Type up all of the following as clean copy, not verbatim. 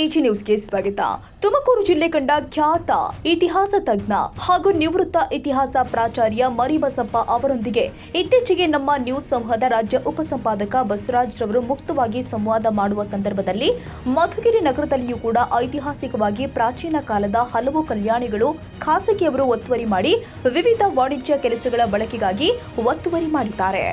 AG ನ್ಯೂಸ್ಗೆ ಸ್ವಾಗತ. ತುಮಕೂರು ಜಿಲ್ಲೆ ಕಂಡ ಖ್ಯಾತ ಇತಿಹಾಸ ತಜ್ಞ ಹಾಗೂ ನಿವೃತ್ತ ಇತಿಹಾಸ ಪ್ರಾಚಾರ್ಯ ಮರಿಬಸಪ್ಪ ಅವರೊಂದಿಗೆ ಇತ್ತೀಚೆಗೆ ನಮ್ಮ ನ್ಯೂಸ್ ಸಮೂಹದ ರಾಜ್ಯ ಉಪಸಂಪಾದಕ ಬಸವರಾಜ್ ರವರು ಮುಕ್ತವಾಗಿ ಸಂವಾದ ಮಾಡುವ ಸಂದರ್ಭದಲ್ಲಿ ಮಧುಗಿರಿ ನಗರದಲ್ಲಿಯೂ ಕೂಡ ಐತಿಹಾಸಿಕವಾಗಿ ಪ್ರಾಚೀನ ಕಾಲದ ಹಲವು ಕಲ್ಯಾಣಿಗಳು ಖಾಸಗಿಯವರು ಒತ್ತುವರಿ ಮಾಡಿ ವಿವಿಧ ವಾಣಿಜ್ಯ ಕೆಲಸಗಳ ಬಳಕೆಗಾಗಿ ಒತ್ತುವರಿ ಮಾಡಿದ್ದಾರೆ.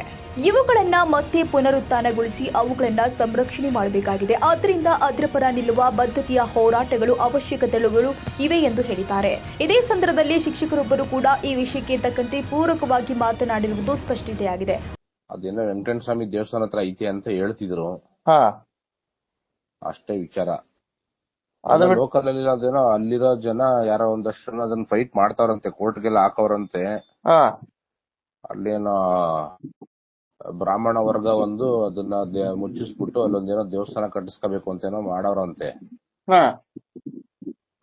ಇವುಗಳನ್ನ ಮತ್ತೆ ಪುನರುತ್ಥಾನಗೊಳಿಸಿ ಅವುಗಳನ್ನ ಸಂರಕ್ಷಣೆ ಮಾಡಬೇಕಾಗಿದೆ. ಆದ್ದರಿಂದ ಅದರ ಪರ ನಿಲ್ಲುವ ಬದ್ಧತೆಯ ಹೋರಾಟಗಳು ಅವಶ್ಯಕತೆಗಳು ಇವೆ ಎಂದು ಹೇಳಿದ್ದಾರೆ. ಇದೇ ಸಂದರ್ಭದಲ್ಲಿ ಶಿಕ್ಷಕರೊಬ್ಬರು ಕೂಡ ಈ ವಿಷಯಕ್ಕೆ ತಕ್ಕಂತೆ ಪೂರಕವಾಗಿ ಮಾತನಾಡಿರುವುದು ಸ್ಪಷ್ಟತೆಯಾಗಿದೆ. ಅದೇನೋ ವೆಂಕಟೇಶ್ವರ ಸ್ವಾಮಿ ದೇವಸ್ಥಾನ ಹತ್ರ ಐತೆ ಅಂತ ಹೇಳ್ತಿದ್ರು, ಅಷ್ಟೇ ವಿಚಾರ. ಲೋಕಲ್ ಅಲ್ಲಿ ಅದೇನೋ ಅಲ್ಲಿರೋ ಜನ ಯಾರೋ ಒಂದಷ್ಟು ಜನ ಅದನ್ನ ಫೈಟ್ ಮಾಡ್ತಾವ್ರಂತೆ, ಕೋರ್ಟ್ಗೆಲ್ಲ ಹಾಕವ್ರಂತೆ. ಅಲ್ಲೇನೋ ಬ್ರಾಹ್ಮಣ ವರ್ಗ ಒಂದು ಅದನ್ನ ಮುಚ್ಚಿಸ್ಬಿಟ್ಟು ಅಲ್ಲೊಂದೇನೋ ದೇವಸ್ಥಾನ ಕಟ್ಟಿಸ್ಕೋಬೇಕು ಅಂತೇನೋ ಮಾಡವ್ರಂತೆ.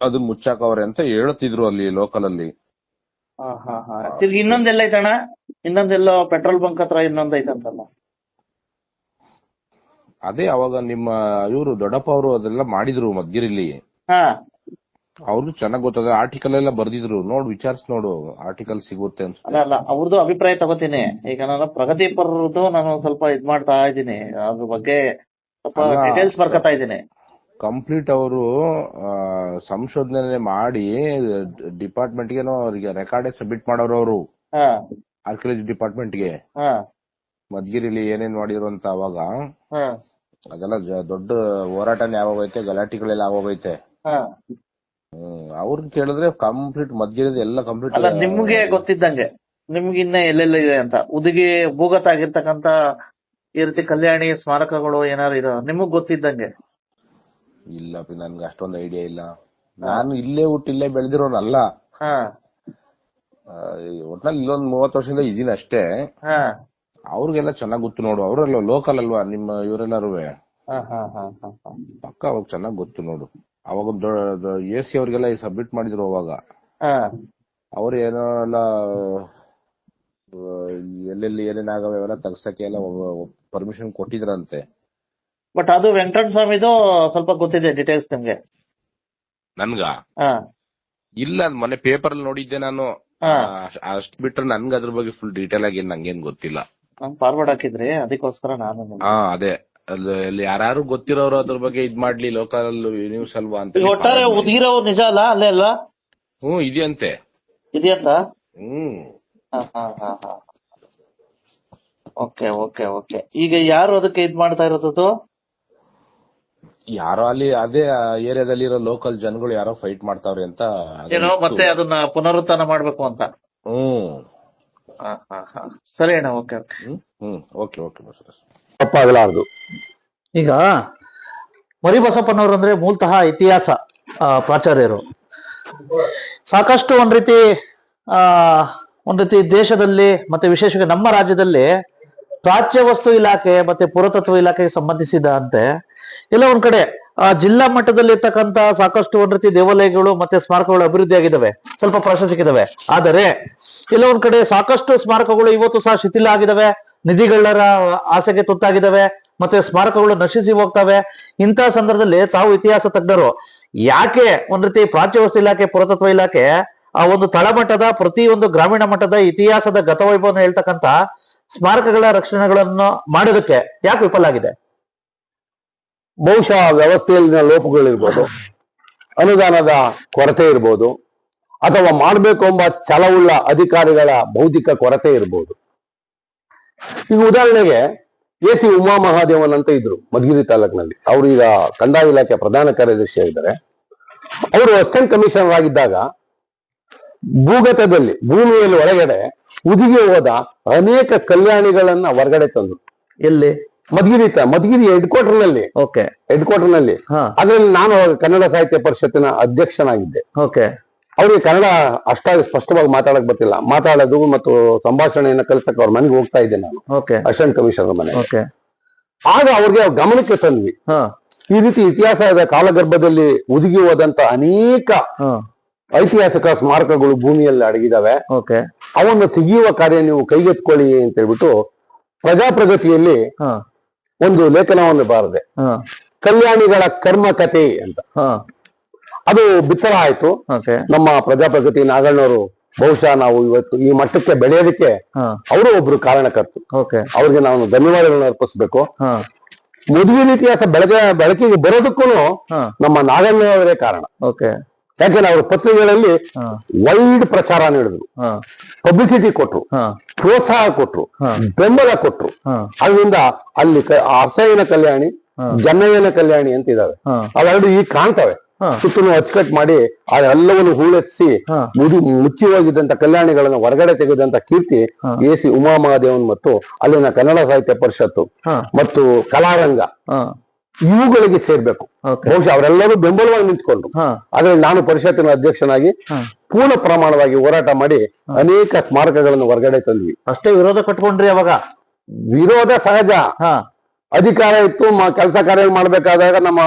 ಅದನ್ನ ಮುಚ್ಚಾಕವ್ರೆ ಅಂತ ಹೇಳ್ತಿದ್ರು ಅಲ್ಲಿ ಲೋಕಲ್ ಅಲ್ಲಿ. ಇನ್ನೊಂದೆಲ್ಲ ಐತಣ್ಣ, ಇನ್ನೊಂದೆಲ್ಲೋ ಪೆಟ್ರೋಲ್ ಬಂಕ್ ಹತ್ರ ಇನ್ನೊಂದೈತಂತಲ್ಲ. ಅದೇ ಅವಾಗ ನಿಮ್ಮ ಇವರು ದೊಡ್ಡಪ್ಪ ಅವರು ಅದೆಲ್ಲ ಮಾಡಿದ್ರು ಮದ್ಗಿರಿಲಿ. ಅವ್ರು ಚೆನ್ನಾಗ್ ಗೊತ್ತದ, ಆರ್ಟಿಕಲ್ ಎಲ್ಲ ಬರ್ದಿದ್ರು. ನೋಡು, ವಿಚಾರಿಸಿ ನೋಡು, ಆರ್ಟಿಕಲ್ ಸಿಗುತ್ತೆ ಅನ್ಸುತ್ತೆ. ಅಲ್ಲ ಅವ್ರದ್ದು ಅಭಿಪ್ರಾಯ ತಗೋತೀನಿ. ಈಗ ನಾನು ಪ್ರಗತಿ ಪರದ್ದು ನಾನು ಸ್ವಲ್ಪ ಇದ್ ಮಾಡ್ತಾ ಇದ್ದೀನಿ, ಅದ್ರ ಬಗ್ಗೆ ಸ್ವಲ್ಪ ಡೀಟೇಲ್ಸ್ ಬರ್ಕತಾ ಇದ್ದೀನಿ. ಕಂಪ್ಲೀಟ್ ಅವರು ಸಂಶೋಧನೆ ಮಾಡಿ ಡಿಪಾರ್ಟ್ಮೆಂಟ್ ಗೆ ಅವರಿಗೆ ರೆಕಾರ್ಡ್ ಸಬ್ಮಿಟ್ ಮಾಡೋರು ಅವರು, ಆರ್ಕಿಯಾಲಜಿ ಡಿಪಾರ್ಟ್ಮೆಂಟ್ ಗೆ. ಮದ್ಗಿರಿಲಿ ಏನೇನ್ ಮಾಡಿದ್ರು ಅಂತ ಅವಾಗ ಅದೆಲ್ಲ ದೊಡ್ಡ ಹೋರಾಟನೇ ಆಗೋಗೈತೆ, ಗಲಾಟೆಗಳೆಲ್ಲ ಆಗೋಗೈತೆ. ಅವ್ರನ್ನ ಕೇಳಿದ್ರೆ ಕಂಪ್ಲೀಟ್ ಮದ್ಗಿರಿದ ಎಲ್ಲ ಕಂಪ್ಲೀಟ್. ಅಲ್ಲ, ನಿಮ್ಗೆ ಗೊತ್ತಿದ್ದಂಗೆ, ನಿಮ್ಗೆ ಇನ್ನ ಎಲ್ಲೆಲ್ಲ ಇದೆ ಅಂತ ಉದಿಗೆ ಭೂಗತ ಆಗಿರ್ತಕ್ಕಂತ ಈ ರೀತಿ ಕಲ್ಯಾಣಿ ಸ್ಮಾರಕಗಳು ಏನಾರು ಇರೋ ನಿಮಗ್ ಗೊತ್ತಿದ್ದಂಗೆ? ಇಲ್ಲ, ನನ್ಗೆ ಅಷ್ಟೊಂದು ಐಡಿಯಾ ಇಲ್ಲ. ನಾನು ಇಲ್ಲೇ ಹುಟ್ಟು ಇಲ್ಲೇ ಬೆಳೆದಿರೋನಲ್ಲ. ಒಟ್ನಲ್ಲಿ ಇಲ್ಲೊಂದ್ 30 ವರ್ಷದಿಂದ ಇದೀನಿ ಅಷ್ಟೇ. ಅವ್ರಿಗೆಲ್ಲ ಚೆನ್ನಾಗ್ ಗೊತ್ತು ನೋಡು, ಅವರೆಲ್ಲ ಲೋಕಲ್ ಅಲ್ವಾ ನಿಮ್ಮ ಇವರೆಲ್ಲರೂ. ಪಕ್ಕ ಅವಾಗ ಚೆನ್ನಾಗ್ ಗೊತ್ತು ನೋಡು. ಅವಾಗ AC ಅವ್ರಿಗೆಲ್ಲ ಸಬ್ಮಿಟ್ ಮಾಡಿದ್ರು ಅವಾಗ. ಅವ್ರು ಏನೋ ಎಲ್ಲ ಎಲ್ಲೆಲ್ಲಿ ಏನೇನಾಗವೆ ಅವೆಲ್ಲ ತಗ್ಸಕ್ಕೆ ಎಲ್ಲ ಪರ್ಮಿಷನ್ ಕೊಟ್ಟಿದ್ರಂತೆ. ಬಟ್ ಅದು ವೆಂಕಟೇಶ್ವರ ಸ್ವಾಮಿದು ಸ್ವಲ್ಪ ಗೊತ್ತಿದೆ ಡೀಟೇಲ್ಸ್ ನಿಮ್ಗೆ? ನನ್ಗ ಇಲ್ಲ, ಮೊನ್ನೆ ಪೇಪರ್ ಅಲ್ಲಿ ನೋಡಿದ್ದೆ ನಾನು. ಅಷ್ಟ್ ಬಿಟ್ರೆ ನನ್ಗೆ ಅದ್ರ ಬಗ್ಗೆ ಫುಲ್ ಡೀಟೇಲ್ ಆಗಿ ನಂಗೇನ್ ಗೊತ್ತಿಲ್ಲ. ಫಾರ್ವರ್ಡ್ ಹಾಕಿದ್ರಿ, ಅದಕ್ಕೋಸ್ಕರ ನಾನು ಅದೇ ಅಲ್ಲಿ ಯಾರು ಗೊತ್ತಿರೋರು ಅದ್ರ ಬಗ್ಗೆ ಇದ್ ಮಾಡ್ಲಿ, ಲೋಕಲ್ ನ್ಯೂಸ್ ಅಲ್ವಾ ಅಂತ. ಒಟ್ಟಾರೆ ಉದ್ಗಿರೋ ನಿಜ ಅಲ್ಲ ಅಲ್ಲೇ ಅಲ್ಲ? ಇದೆಯಂತೆ. ಇದೆಯಂತ? Okay okay okay. ಈಗ ಯಾರು ಅದಕ್ಕೆ ಇದ್ ಮಾಡ್ತಾ ಇರೋದು? ಯಾರೋ ಅಲ್ಲಿ ಅದೇ ಏರಿಯಾದಲ್ಲಿರೋ ಲೋಕಲ್ ಜನಗಳು ಯಾರೋ ಫೈಟ್ ಮಾಡ್ತಾವ್ರೆ ಅಂತ. ಏನೋ ಮತ್ತೆ ಅದನ್ನ ಪುನರುತ್ಥಾನ ಮಾಡ್ಬೇಕು ಅಂತ. ಸರಿ ಅಣ್ಣ, ಓಕೆ ಓಕೆ ಓಕೆ ಓಕೆ. ತಪ್ಪಾಗಲಾರದು. ಈಗ ಮರಿಬಸಪ್ಪನವರು ಅಂದ್ರೆ ಮೂಲತಃ ಇತಿಹಾಸ ಪ್ರಾಚಾರ್ಯರು. ಸಾಕಷ್ಟು ಒಂದ್ ರೀತಿ ದೇಶದಲ್ಲಿ ಮತ್ತೆ ವಿಶೇಷವಾಗಿ ನಮ್ಮ ರಾಜ್ಯದಲ್ಲಿ ಪ್ರಾಚ್ಯ ವಸ್ತು ಇಲಾಖೆ ಮತ್ತೆ ಪುರಾತತ್ವ ಇಲಾಖೆಗೆ ಸಂಬಂಧಿಸಿದಂತೆ ಎಲ್ಲ ಒಂದ್ ಕಡೆ ಜಿಲ್ಲಾ ಮಟ್ಟದಲ್ಲಿ ಇರ್ತಕ್ಕಂತ ಸಾಕಷ್ಟು ಒಂದ್ ರೀತಿ ದೇವಾಲಯಗಳು ಮತ್ತೆ ಸ್ಮಾರಕಗಳು ಅಭಿವೃದ್ಧಿ ಆಗಿದ್ದಾವೆ, ಸ್ವಲ್ಪ ಪ್ರಶಸ್ತಿಗಿದ್ದಾವೆ. ಆದರೆ ಎಲ್ಲ ಒಂದ್ ಕಡೆ ಸಾಕಷ್ಟು ಸ್ಮಾರಕಗಳು ಇವತ್ತು ಸಹ ಶಿಥಿಲ ಆಗಿದ್ದಾವೆ, ನಿಧಿಗಳರ ಆಸೆಗೆ ತುತ್ತಾಗಿದ್ದಾವೆ, ಮತ್ತೆ ಸ್ಮಾರಕಗಳು ನಶಿಸಿ ಹೋಗ್ತವೆ. ಇಂತಹ ಸಂದರ್ಭದಲ್ಲಿ ತಾವು ಇತಿಹಾಸ ತಜ್ಞರು ಯಾಕೆ ಒಂದ್ ರೀತಿ ಪ್ರಾಚ್ಯ ವಸ್ತು ಇಲಾಖೆ ಪುರಾತತ್ವ ಇಲಾಖೆ ಆ ಒಂದು ತಳಮಟ್ಟದ ಪ್ರತಿಯೊಂದು ಗ್ರಾಮೀಣ ಮಟ್ಟದ ಇತಿಹಾಸದ ಗತವೈಭವವನ್ನು ಹೇಳ್ತಕ್ಕಂತ ಸ್ಮಾರಕಗಳ ರಕ್ಷಣೆಗಳನ್ನು ಮಾಡೋದಕ್ಕೆ ಯಾಕೆ ವಿಫಲ ಆಗಿದೆ? ಬಹುಶಃ ವ್ಯವಸ್ಥೆಯಲ್ಲಿನ ಲೋಪಗಳಿರ್ಬೋದು, ಅನುದಾನದ ಕೊರತೆ ಇರ್ಬೋದು, ಅಥವಾ ಮಾಡಬೇಕು ಎಂಬ ಛಲವುಳ್ಳ ಅಧಿಕಾರಿಗಳ ಬೌದ್ಧಿಕ ಕೊರತೆ ಇರ್ಬೋದು. ಈಗ ಉದಾಹರಣೆಗೆ AC ಉಮಾ ಮಹಾದೇವನ್ ಅಂತ ಇದ್ರು ಮಧುಗಿರಿ ತಾಲೂಕಿನಲ್ಲಿ. ಅವರು ಈಗ ಕಂದಾಯ ಇಲಾಖೆ ಪ್ರಧಾನ ಕಾರ್ಯದರ್ಶಿ ಆಗಿದ್ದಾರೆ. ಅವರು ಅಸಿಸ್ಟೆಂಟ್ ಕಮಿಷನರ್ ಆಗಿದ್ದಾಗ ಭೂಗತದಲ್ಲಿ ಭೂಮಿಯಲ್ಲಿ ಒಳಗಡೆ ಉದಿಗೆ ಹೋದ ಅನೇಕ ಕಲ್ಯಾಣಿಗಳನ್ನ ಹೊರಗಡೆ ತಂದ್ರು. ಎಲ್ಲಿ? ಮಧುಗಿರಿ ಹೆಡ್ ಕ್ವಾರ್ಟರ್ ನಲ್ಲಿ. ಅದ್ರಲ್ಲಿ ನಾನು ಕನ್ನಡ ಸಾಹಿತ್ಯ ಪರಿಷತ್ತಿನ ಅಧ್ಯಕ್ಷನಾಗಿದ್ದೆ. ಅವ್ರಿಗೆ ಕನ್ನಡ ಅಷ್ಟಾಗಿ ಸ್ಪಷ್ಟವಾಗಿ ಮಾತಾಡಕ್ ಬರ್ತಿಲ್ಲ. ಮಾತಾಡೋದು ಮತ್ತು ಸಂಭಾಷಣೆಯನ್ನ ಕಲ್ಸಕ್ಕೆ ಅವ್ರ ಮನೆಗೆ ಹೋಗ್ತಾ ಇದ್ದೆ ನಾನು, ಅಸಿಸ್ಟೆಂಟ್ ಕಮಿಷನರ್ ಮನೆ. ಆಗ ಅವ್ರಿಗೆ ಗಮನಕ್ಕೆ ತಂದ್ವಿ, ಈ ರೀತಿ ಇತಿಹಾಸದ ಕಾಲಗರ್ಭದಲ್ಲಿ ಉದುಗಿ ಹೋದಂತ ಅನೇಕ ಐತಿಹಾಸಿಕ ಸ್ಮಾರಕಗಳು ಭೂಮಿಯಲ್ಲಿ ಅಡಗಿದಾವೆ, ಅವನ್ನು ತೆಗೆಯುವ ಕಾರ್ಯ ನೀವು ಕೈಗೆತ್ಕೊಳ್ಳಿ ಅಂತ ಹೇಳ್ಬಿಟ್ಟು ಪ್ರಜಾಪ್ರಗತಿಯಲ್ಲಿ ಒಂದು ಲೇಖನವನ್ನು ಬಾರದೆ. ಕಲ್ಯಾಣಿಗಳ ಕರ್ಮ ಕಥೆ ಅಂತ. ಅದು ಬಿತ್ತರ ಆಯ್ತು. ನಮ್ಮ ಪ್ರಜಾಪ್ರಗತಿ ನಾಗಣ್ಣವರು ಬಹುಶಃ ನಾವು ಇವತ್ತು ಈ ಮಟ್ಟಕ್ಕೆ ಬೆಳೆಯೋದಕ್ಕೆ ಅವರು ಒಬ್ರು ಕಾರಣಕರ್ತರು. ಅವ್ರಿಗೆ ನಾವು ಧನ್ಯವಾದಗಳನ್ನ ಅರ್ಪಿಸ್ಬೇಕು. ಮಧುಗಿರಿ ಇತಿಹಾಸ ಬೆಳಕಿಗೆ ಬರೋದಕ್ಕೂ ನಮ್ಮ ನಾಗಣ್ಣವರೇ ಕಾರಣ. ಯಾಕೆಂದ್ರೆ ಅವ್ರ ಪತ್ರಿಕೆಗಳಲ್ಲಿ ವೈಡ್ ಪ್ರಚಾರ ನೀಡಿದ್ರು, ಪಬ್ಲಿಸಿಟಿ ಕೊಟ್ರು, ಪ್ರೋತ್ಸಾಹ ಕೊಟ್ರು, ಬೆಂಬಲ ಕೊಟ್ರು. ಅದರಿಂದ ಅಲ್ಲಿ ಅರ್ಸಯ್ಯನ ಕಲ್ಯಾಣಿ, ಜನ್ನಯ್ಯನ ಕಲ್ಯಾಣಿ ಅಂತ ಇದಾವೆ. ಅವೆರಡು ಈಗ ಕಾಣ್ತವೆ. ಸುತ್ತಲೂ ಅಚ್ಚುಕಟ್ಟು ಮಾಡಿ ಎಲ್ಲವನ್ನು ಹೂಳೆತ್ಸಿ ಮುಚ್ಚಿ ಹೋಗಿದ್ದಂತ ಕಲ್ಯಾಣಿಗಳನ್ನ ಹೊರಗಡೆ ತೆಗೆದಂತ ಕೀರ್ತಿ ಎ.ಸಿ. ಉಮಾಮಹಾದೇವನ್ ಮತ್ತು ಅಲ್ಲಿನ ಕನ್ನಡ ಸಾಹಿತ್ಯ ಪರಿಷತ್ತು ಮತ್ತು ಕಲಾರಂಗ ಇವುಗಳಿಗೆ ಸೇರ್ಬೇಕು. ಬಹುಶಃ ಅವರೆಲ್ಲರೂ ಬೆಂಬಲವಾಗಿ ನಿಂತ್ಕೊಂಡ್ರು. ಆದ್ರೆ ನಾನು ಪರಿಷತ್ತಿನ ಅಧ್ಯಕ್ಷನಾಗಿ ಪೂರ್ಣ ಪ್ರಮಾಣವಾಗಿ ಹೋರಾಟ ಮಾಡಿ ಅನೇಕ ಸ್ಮಾರಕಗಳನ್ನು ಹೊರಗಡೆ ತಂದ್ವಿ. ಅಷ್ಟೇ ವಿರೋಧ ಕಟ್ಕೊಂಡ್ರಿ ಅವಾಗ? ವಿರೋಧ ಸಹಜ. ಅಧಿಕಾರ ಇತ್ತು, ಕೆಲಸ ಕಾರ್ಯ ಮಾಡ್ಬೇಕಾದಾಗ ನಮ್ಮ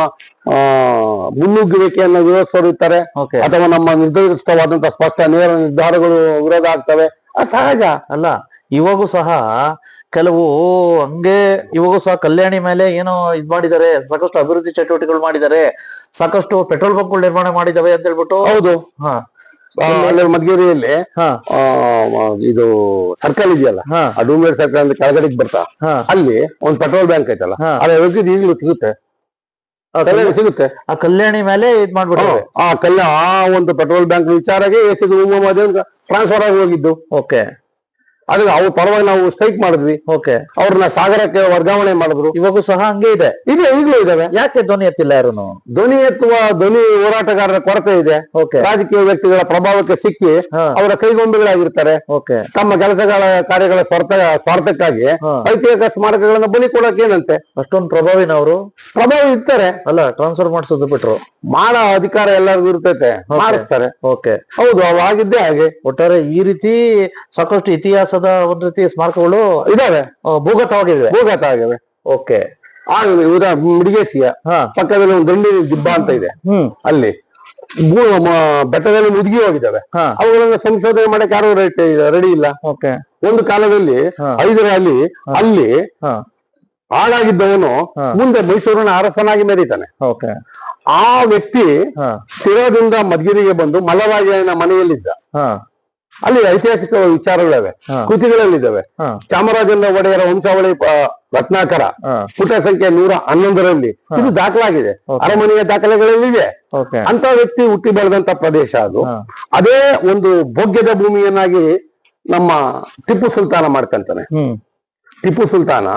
ಮುನ್ನುಗ್ಗುವಿಕೆಯನ್ನು ವಿರೋಧಿಸೋರು ಇರ್ತಾರೆ, ಅಥವಾ ನಮ್ಮ ನಿರ್ದಿಷ್ಟವಾದಂತಹ ಸ್ಪಷ್ಟ ನೇರ ನಿರ್ಧಾರಗಳು ವಿರೋಧ ಆಗ್ತವೆ. ಅದು ಸಹಜ ಅಲ್ಲ. ಇವಾಗೂ ಸಹ ಕೆಲವು ಹಂಗೆ ಇವಾಗೂ ಸಹ ಕಲ್ಯಾಣಿ ಮೇಲೆ ಏನೋ ಇದ್ ಮಾಡಿದ್ದಾರೆ, ಸಾಕಷ್ಟು ಅಭಿವೃದ್ಧಿ ಚಟುವಟಿಕೆಗಳು ಮಾಡಿದ್ದಾರೆ, ಸಾಕಷ್ಟು ಪೆಟ್ರೋಲ್ ಬಂಕ್ಗಳು ನಿರ್ಮಾಣ ಮಾಡಿದಾವೆ ಅಂತ ಹೇಳ್ಬಿಟ್ಟು. ಹೌದು. ಮಧುಗಿರಿಯಲ್ಲಿ ಇದು ಸರ್ಕಲ್ ಇದೆಯಲ್ಲ, ಆ ಡೂಮ್ಲೇಡ್ ಸರ್ಕಲ್ ಅಂದ್ರೆ ಕೆಳಗಡೆಗೆ ಬರ್ತಾ ಅಲ್ಲಿ ಒಂದು ಪೆಟ್ರೋಲ್ ಬ್ಯಾಂಕ್ ಐತಲ್ಲ, ಅದ್ರ ಈಗಲೂ ಸಿಗುತ್ತೆ. ಆ ಕಲ್ಯಾಣಿ ಮೇಲೆ ಇದ್ ಮಾಡ್ಬಿಟ್ಟು ಆ ಒಂದು ಪೆಟ್ರೋಲ್ ಬ್ಯಾಂಕ್ ವಿಚಾರಕ್ಕೆ ಎ.ಸಿ. ಉಮಾಮಹಾದೇವನ್ ಟ್ರಾನ್ಸ್ಫರ್ ಆಗಿ ಹೋಗಿದ್ದು. ಅದ್ರ ಅವ್ರ ಪರವಾಗಿ ನಾವು ಸ್ಟ್ರೈಕ್ ಮಾಡಿದ್ವಿ. ಅವ್ರನ್ನ ಸಾಗರಕ್ಕೆ ವರ್ಗಾವಣೆ ಮಾಡಿದ್ರು. ಇವಾಗೂ ಸಹ ಹಂಗೆ ಇದೆ, ಈಗಲೂ ಇದಾವೆ. ಯಾಕೆ ಧ್ವನಿ ಎತ್ತಿಲ್ಲ ಯಾರು? ಧ್ವನಿ ಹೋರಾಟಗಾರರ ಕೊರತೆ ಇದೆ. ರಾಜಕೀಯ ವ್ಯಕ್ತಿಗಳ ಪ್ರಭಾವಕ್ಕೆ ಸಿಕ್ಕಿ ಅವರ ಕೈಗೊಂಬೆಗಳಾಗಿರ್ತಾರೆ. ತಮ್ಮ ಕೆಲಸಗಳ ಕಾರ್ಯಗಳ ಸ್ವಾರ್ಥಕ್ಕಾಗಿ ಐತಿಹಾಸಿಕ ಸ್ಮಾರಕಗಳನ್ನ ಬಲಿ ಕೊಡಕ್ಕೆ ಏನಂತೆ? ಅಷ್ಟೊಂದು ಪ್ರಭಾವಿ ಇರ್ತಾರೆ ಅಲ್ಲ. ಟ್ರಾನ್ಸ್ಫರ್ ಮಾಡಿಸೋದು ಬಿಟ್ರು ಮಾಡೋ ಅಧಿಕಾರ ಎಲ್ಲರಿಗೂ ಇರ್ತೈತೆ, ಮಾಡಿಸ್ತಾರೆ. ಹೌದು, ಅವಾಗಿದ್ದೇ ಹಾಗೆ. ಒಟ್ಟಾರೆ ಈ ರೀತಿ ಸಾಕಷ್ಟು ಇತಿಹಾಸದ ಒಂದ್ ರೀತಿ ಸ್ಮಾರಕಗಳು ಇದಾವೆ, ಭೂಗತವಾಗಿವೆ. ಮಿಡಿಗೇಸಿಯ ಪಕ್ಕದಲ್ಲಿ ಒಂದು ದಂಡಿ ದಿಬ್ಬ ಅಂತ ಇದೆ, ಅಲ್ಲಿ ಬೆಟ್ಟದಲ್ಲಿ ಮುದುಗಿ ಹೋಗಿದ್ದಾವೆ. ಅವುಗಳನ್ನ ಸಂಶೋಧನೆ ಮಾಡಕ್ಕೆ ಯಾರು ರೆಡಿ ಇಲ್ಲ. ಒಂದು ಕಾಲದಲ್ಲಿ ಹೈದರಾಲಿ ಅಲ್ಲಿ ಹಾಳಾಗಿದ್ದವನು ಮುಂದೆ ಮೈಸೂರಿನ ಅರಸನಾಗಿ ಮೆರೀತಾನೆ. ಆ ವ್ಯಕ್ತಿ ಶಿರಾದಿಂದ ಮಧುಗಿರಿಗೆ ಬಂದು ಮಲ್ಲರಾಜನ ಮನೆಯಲ್ಲಿದ್ದ. ಅಲ್ಲಿ ಐತಿಹಾಸಿಕ ವಿಚಾರಗಳಿವೆ, ಕೃತಿಗಳಲ್ಲಿದ್ದಾವೆ. ಚಾಮರಾಜನ ಒಡೆಯರ ವಂಶಾವಳಿ ರತ್ನಾಕರ ಪುಟ ಸಂಖ್ಯೆ 111ರಲ್ಲಿ ಇದು ದಾಖಲಾಗಿದೆ. ಅರಮನೆಯ ದಾಖಲೆಗಳಲ್ಲಿದೆ. ಅಂತ ವ್ಯಕ್ತಿ ಹುಟ್ಟಿ ಬೆಳೆದಂತ ಪ್ರದೇಶ ಅದು. ಅದೇ ಒಂದು ಭೋಗ್ಯದ ಭೂಮಿಯನ್ನಾಗಿ ನಮ್ಮ ಟಿಪ್ಪು ಸುಲ್ತಾನ ಮಾಡ್ಕೊಂತಾನೆ. ಟಿಪ್ಪು ಸುಲ್ತಾನ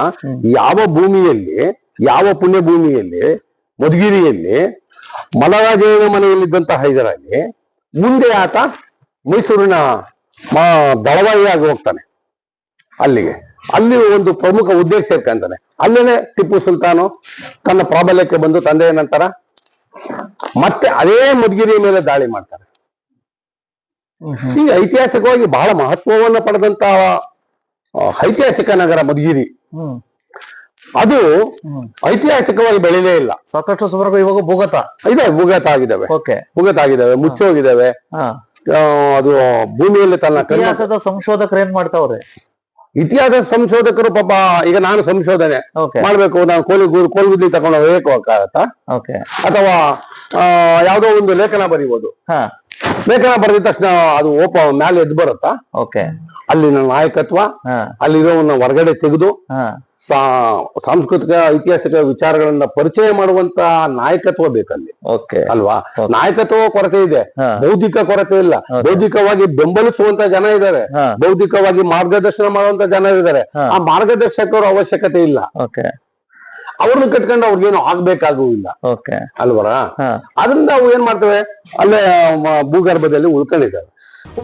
ಯಾವ ಭೂಮಿಯಲ್ಲಿ, ಯಾವ ಪುಣ್ಯ ಭೂಮಿಯಲ್ಲಿ, ಮಧುಗಿರಿಯಲ್ಲಿ ಮಲ್ಲರಾಜನ ಮನೆಯಲ್ಲಿದ್ದಂತ ಹೈದರಾಲಿ ಮುಂದೆ ಆತ ಮೈಸೂರಿನ ದಳವಾಯಿಯಾಗಿ ಹೋಗ್ತಾನೆ ಅಲ್ಲಿಗೆ. ಅಲ್ಲಿ ಒಂದು ಪ್ರಮುಖ ಉದ್ದೇಶ ಸೇರ್ಕೊಂತಾನೆ. ಅಲ್ಲೇನೆ ಟಿಪ್ಪು ಸುಲ್ತಾನು ತನ್ನ ಪ್ರಾಬಲ್ಯಕ್ಕೆ ಬಂದು ತಂದೆಯ ನಂತರ ಮತ್ತೆ ಅದೇ ಮಧುಗಿರಿಯ ಮೇಲೆ ದಾಳಿ ಮಾಡ್ತಾರೆ. ಈಗ ಐತಿಹಾಸಿಕವಾಗಿ ಬಹಳ ಮಹತ್ವವನ್ನು ಪಡೆದಂತ ಐತಿಹಾಸಿಕ ನಗರ ಮಧುಗಿರಿ. ಅದು ಐತಿಹಾಸಿಕವಾಗಿ ಬೆಳೆಯಲೇ ಇಲ್ಲ. ಸಾಕಷ್ಟು ಸ್ಮಾರಕ ಇವಾಗ ಭೂಗತ ಆಗಿದ್ದಾವೆ, ಮುಚ್ಚೋಗಿದ್ದಾವೆ. ಅದು ಭೂಮಿಯಲ್ಲಿ ತನ್ನ ಇತಿಹಾಸದ ಸಂಶೋಧಕರು ಏನ್ ಮಾಡ್ತಾವ್ರೆ? ಇತಿಹಾಸ ಸಂಶೋಧಕರು ಪಾಪ, ಈಗ ನಾನು ಸಂಶೋಧನೆ ಮಾಡ್ಬೇಕು, ನಾನು ಕೋಲ್ಗುದ್ಲಿ ತಗೊಂಡು ಹೋಗಕ್ಕಾಗತ್ತಾ? ಅಥವಾ ಯಾವ್ದೋ ಒಂದು ಲೇಖನ ಬರೀಬಹುದು. ಲೇಖನ ಬರೆದ ತಕ್ಷಣ ಅದು ಮ್ಯಾಲೆ ಎದ್ದು ಬರುತ್ತಾ? ಅಲ್ಲಿನ ನಾಯಕತ್ವ, ಅಲ್ಲಿರೋವನ್ನ ಹೊರಗಡೆ ತೆಗೆದು ಸಾಂಸ್ಕೃತಿಕ ಐತಿಹಾಸಿಕ ವಿಚಾರಗಳನ್ನ ಪರಿಚಯ ಮಾಡುವಂತ ನಾಯಕತ್ವ ಬೇಕಲ್ಲಿ. ಅಲ್ವಾ? ನಾಯಕತ್ವ ಕೊರತೆ ಇದೆ, ಬೌದ್ಧಿಕ ಕೊರತೆ ಇಲ್ಲ. ಬೌದ್ಧಿಕವಾಗಿ ಬೆಂಬಲಿಸುವಂತ ಜನ ಇದ್ದಾರೆ, ಬೌದ್ಧಿಕವಾಗಿ ಮಾರ್ಗದರ್ಶನ ಮಾಡುವಂತ ಜನ ಇದ್ದಾರೆ. ಆ ಮಾರ್ಗದರ್ಶಕರ ಅವಶ್ಯಕತೆ ಇಲ್ಲ. ಅವ್ರನ್ನ ಕಟ್ಕೊಂಡು ಅವ್ರಿಗೇನು ಆಗ್ಬೇಕಾಗುವುದಿಲ್ಲ ಅಲ್ವರ. ಅದರಿಂದ ಅವು ಏನ್ ಮಾಡ್ತೇವೆ, ಅಲ್ಲೇ ಭೂಗರ್ಭದಲ್ಲಿ ಉಳ್ಕೊಂಡಿದ್ದಾವೆ.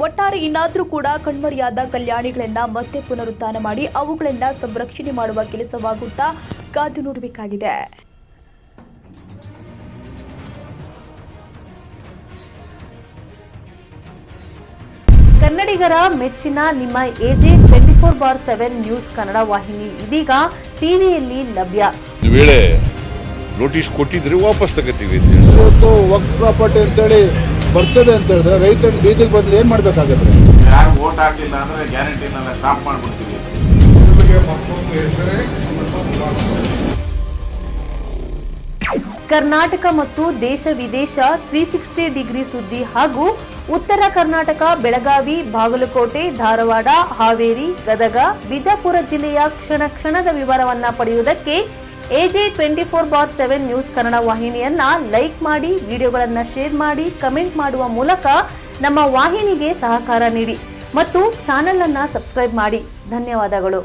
ಒಟ್ಟಾರೆ ಇನ್ನಾದ್ರೂ ಕೂಡ ಕಣ್ಮರೆಯಾದ ಕಲ್ಯಾಣಿಗಳನ್ನ ಮತ್ತೆ ಪುನರುತ್ಥಾನ ಮಾಡಿ ಅವುಗಳನ್ನ ಸಂರಕ್ಷಣೆ ಮಾಡುವ ಕೆಲಸವಾಗುತ್ತಾ ಕಾದು ನೋಡಬೇಕಾಗಿದೆ. ಕನ್ನಡಿಗರ ಮೆಚ್ಚಿನ ನಿಮ್ಮ ಎಜೆ 24/7 ನ್ಯೂಸ್ ಕನ್ನಡ ವಾಹಿನಿ ಇದೀಗ ಟಿವಿಯಲ್ಲಿ ಲಭ್ಯ. ವೇಳೆ ನೋಟಿಸ್ ಕೊಟ್ಟಿದ್ರೆ ವಾಪಸ್ ತಗೋತೀವಿ. ಇವತ್ತು ವಕ್ಫ್ ಪ್ರಾಪರ್ಟಿ ಅಂತೇಳಿ ಬರ್ತದೆ ಅಂತ ಹೇಳಿದ್ರೆ ರೈತರು ಬೀದಿಗೆ ಬಂದ್ರೆ ಏನ್ ಮಾಡ್ಬೇಕಾಗತ್ತೆ? ಯಾರು ವೋಟ್ ಹಾಕಿಲ್ಲ ಅಂದ್ರೆ ಗ್ಯಾರಂಟಿನೆಲ್ಲ ಸ್ಟಾಪ್ ಮಾಡ್ಬಿಡ್ತೀವಿ. ಮತ್ತೊಂದು ಹೆಸರೇ ಕರ್ನಾಟಕ ಮತ್ತು ದೇಶ ವಿದೇಶ 360 ಡಿಗ್ರಿ ಸುದ್ದಿ ಹಾಗೂ ಉತ್ತರ ಕರ್ನಾಟಕ, ಬೆಳಗಾವಿ, ಬಾಗಲಕೋಟೆ, ಧಾರವಾಡ, ಹಾವೇರಿ, ಗದಗ, ಬಿಜಾಪುರ ಜಿಲ್ಲೆಯ ಕ್ಷಣ ಕ್ಷಣದ ವಿವರವನ್ನ ಪಡೆಯುವುದಕ್ಕೆ AJ 24/7 ನ್ಯೂಸ್ ಕನ್ನಡ ವಾಹಿನಿಯನ್ನ ಲೈಕ್ ಮಾಡಿ, ವಿಡಿಯೋಗಳನ್ನ ಶೇರ್ ಮಾಡಿ, ಕಮೆಂಟ್ ಮಾಡುವ ಮೂಲಕ ನಮ್ಮ ವಾಹಿನಿಗೆ ಸಹಕಾರ ನೀಡಿ ಮತ್ತು ಚಾನೆಲ್ ಅನ್ನ ಸಬ್ಸ್ಕ್ರೈಬ್ ಮಾಡಿ. ಧನ್ಯವಾದಗಳು.